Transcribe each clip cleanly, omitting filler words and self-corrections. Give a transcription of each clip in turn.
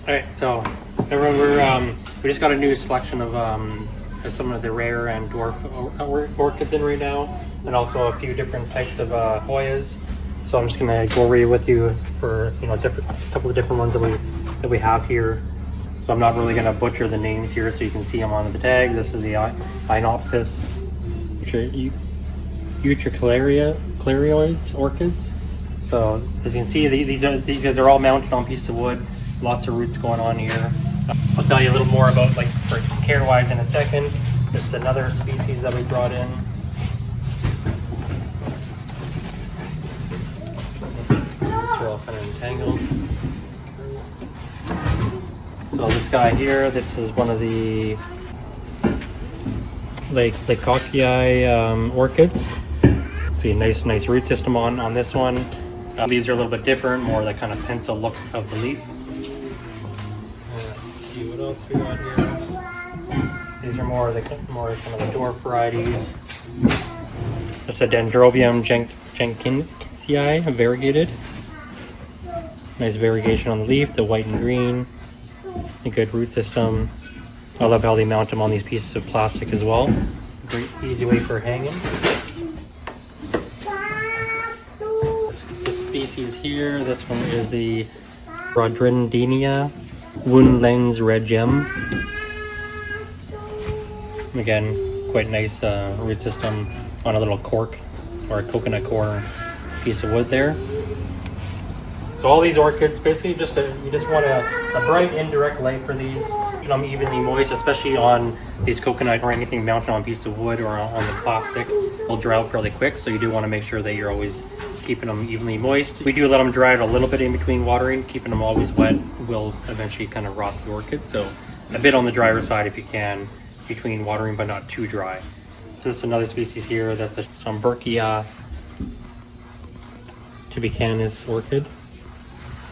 Alright, so everyone, we just got a new selection of some of the rare and dwarf orchids in right now, and also a few different types of Hoyas. So I'm just gonna go over with you for a couple of different ones that we have here. So I'm not really gonna butcher the names here, so you can see them on the tag. This is the Inopsis Utriclarioids orchids. So as you can see, these guys are all mounted on pieces of wood. Lots of roots going on here. I'll tell you a little more about for care-wise in a second. This is another species that we brought in. They're all kind of entangled. So this guy here, this is one of the Lycockii orchids. See a nice root system on this one. Leaves are a little bit different, more that kind of pencil look of the leaf. Let's see what else we got here. These are more kind of the dwarf varieties. This is a Dendrobium jenkinsii, variegated. Nice variegation on the leaf, the white and green. A good root system. I love how they mount them on these pieces of plastic as well. Great, easy way for hanging. This species here, this one is the Rodrindenia Wound Lens Red Gem. Again, quite nice root system on a little cork or a coconut core piece of wood there. So all these orchids, basically you just want a bright indirect light for these. Keep them evenly moist, especially on these coconut or anything mounted on a piece of wood or on the plastic. They'll dry out fairly quick, so you do want to make sure that you're always keeping them evenly moist. We do let them dry out a little bit in between watering. Keeping them always wet will eventually kind of rot the orchid. So a bit on the drier side if you can, between watering, but not too dry. This is another species here. That's a Schomburgkia tubicanus orchid.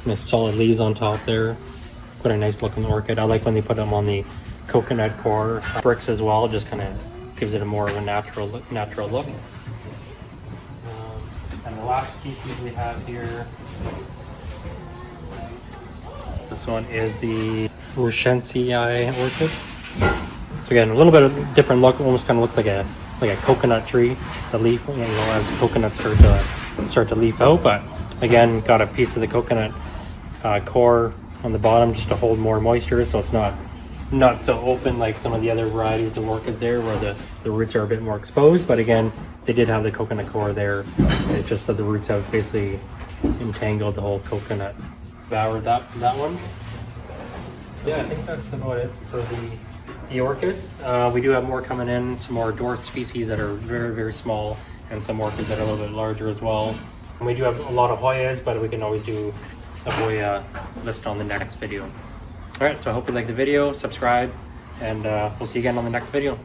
Nice solid leaves on top there. Quite a nice looking orchid. I like when they put them on the coconut core bricks as well. It just kind of gives it a more of a natural look. And the last species we have here, this one is the Orchidsii orchid. So again, a little bit of different look. Almost kind of looks like a coconut tree. The leaf, as coconuts start to leaf out. But again, got a piece of the coconut core on the bottom just to hold more moisture, so it's not so open like some of the other varieties of orchids there, where the roots are a bit more exposed. But again, they did have the coconut core there. It's just that the roots have basically entangled the whole coconut. Devoured that one. Yeah, I think that's about it for the orchids. We do have more coming in, some more dwarf species that are very small, and some orchids that are a little bit larger as well. And we do have a lot of Hoyas, but we can always do a Hoya list on the next video. Alright, so I hope you liked the video, subscribe, and we'll see you again on the next video.